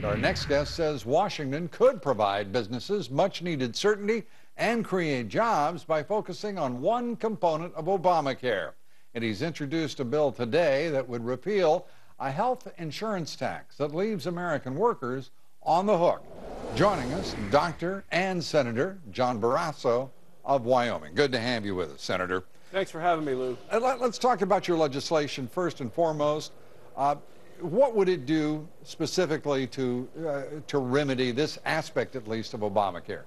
Our next guest says Washington could provide businesses much-needed certainty and create jobs by focusing on one component of Obamacare. And he's introduced a bill today that would repeal a health insurance tax that leaves American workers on the hook. Joining us, Dr. and Senator John Barrasso of Wyoming. Good to have you with us, Senator. Thanks for having me, Lou. Let's talk about your legislation first and foremost. What would it do specifically to remedy this aspect, at least, of Obamacare?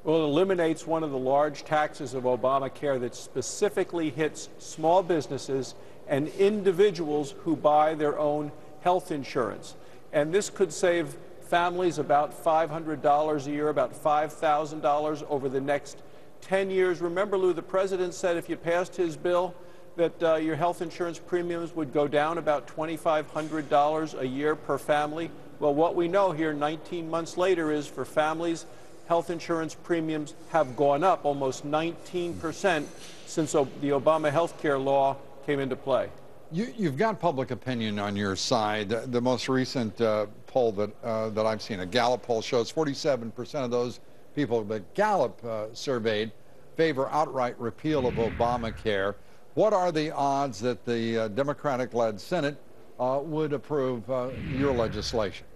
Well, it eliminates one of the large taxes of Obamacare that specifically hits small businesses and individuals who buy their own health insurance. And this could save families about $500 a year, about $5,000 over the next 10 years. Remember, Lou, the president said if you passed his bill that your health insurance premiums would go down about $2,500 a year per family. Well, what we know here 19 months later is for families, health insurance premiums have gone up almost 19% since the Obama health care law came into play. You've got public opinion on your side. The most recent poll that I've seen, a Gallup poll, shows 47% of those people that Gallup surveyed favor outright repeal of Obamacare. What are the odds that the Democratic-led Senate would approve your legislation?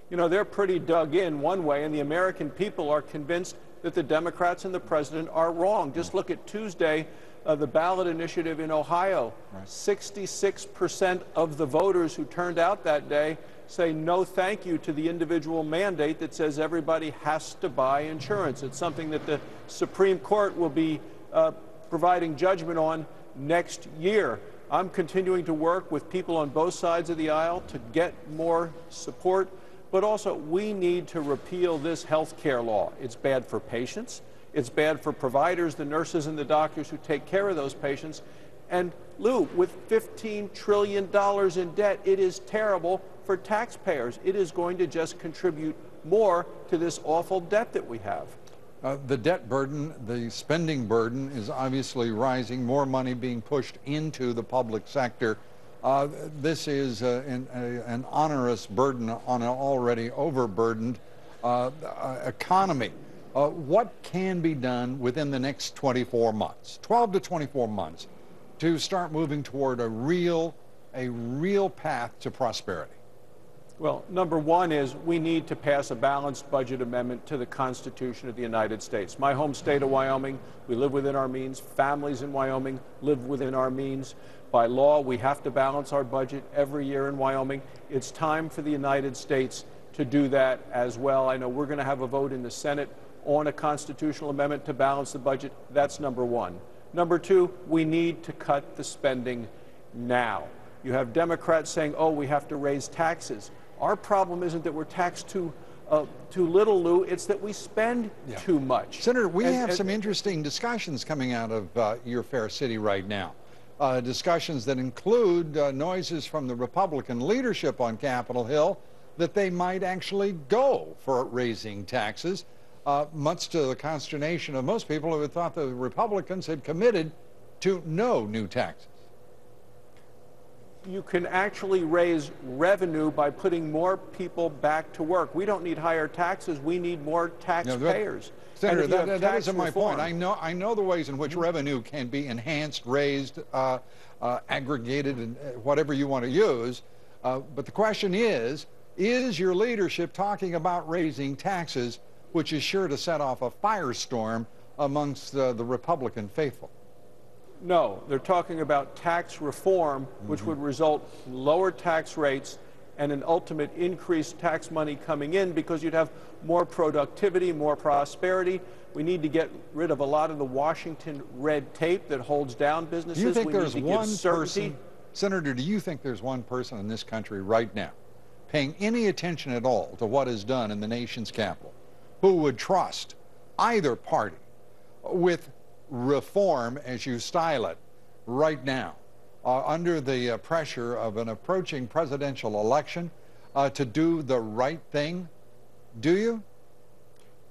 You know, they're pretty dug in one way, and the American people are convinced that the Democrats and the president are wrong. Just look at Tuesday, the ballot initiative in Ohio. 66% of the voters who turned out that day say no thank you to the individual mandate that says everybody has to buy insurance. It's something that the Supreme Court will be providing judgment on next year. I'm continuing to work with people on both sides of the aisle to get more support, but also we need to repeal this health care law. It's bad for patients. It's bad for providers, the nurses and the doctors who take care of those patients. And Lou, with $15 trillion in debt, it is terrible for taxpayers. It is going to just contribute more to this awful debt that we have. The debt burden, the spending burden is obviously rising, more money being pushed into the public sector. This is an onerous burden on an already overburdened economy. What can be done within the next 24 months, 12 to 24 months, to start moving toward a real path to prosperity? Well, number one is we need to pass a balanced budget amendment to the Constitution of the United States. My home state of Wyoming, we live within our means. Families in Wyoming live within our means. By law, we have to balance our budget every year in Wyoming. It's time for the United States to do that as well. I know we're going to have a vote in the Senate on a constitutional amendment to balance the budget. That's number one. Number two, we need to cut the spending now. You have Democrats saying, oh, we have to raise taxes. Our problem isn't that we're taxed too little, Lou. It's that we spend too much. Senator, we have some interesting discussions coming out of your fair city right now. Discussions that include noises from the Republican leadership on Capitol Hill that they might actually go for raising taxes, much to the consternation of most people who had thought the Republicans had committed to no new taxes. You can actually raise revenue by putting more people back to work. We don't need higher taxes. We need more taxpayers. Senator, that isn't my point. I know the ways in which revenue can be enhanced, raised, aggregated, and whatever you want to use. But the question is your leadership talking about raising taxes, which is sure to set off a firestorm amongst the Republican faithful? No, they're talking about tax reform, which would result in lower tax rates and an ultimate increased tax money coming in because you'd have more productivity, more prosperity. We need to get rid of a lot of the Washington red tape that holds down businesses. Do you think there's one person, Senator, do you think there's one person in this country right now paying any attention at all to what is done in the nation's capital who would trust either party with reform, as you style it, right now, under the pressure of an approaching presidential election, to do the right thing? Do you?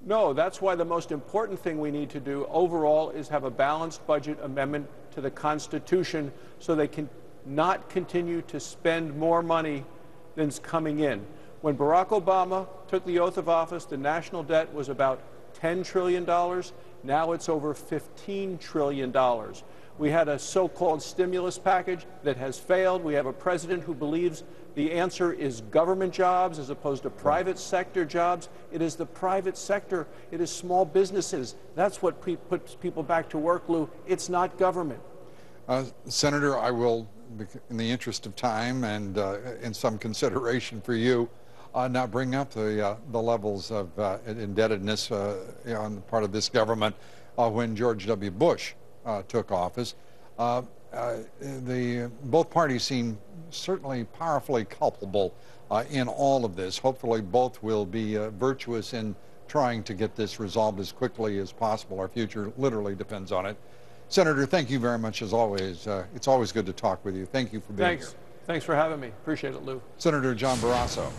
No, that's why the most important thing we need to do overall is have a balanced budget amendment to the Constitution so they can not continue to spend more money than's coming in. When Barack Obama took the oath of office, the national debt was about $10 trillion. Now it's over $15 trillion. We had a so-called stimulus package that has failed. We have a president who believes the answer is government jobs as opposed to private sector jobs. It is the private sector. It is small businesses. That's what puts people back to work, Lou. It's not government. Senator, I will, in the interest of time and in some consideration for you, now bring up the levels of indebtedness on the part of this government when George W. Bush took office. Both parties seem certainly powerfully culpable in all of this. Hopefully both will be virtuous in trying to get this resolved as quickly as possible. Our future literally depends on it. Senator, thank you very much as always. It's always good to talk with you. Thank you for being here. Thanks for having me. Appreciate it, Lou. Senator John Barrasso.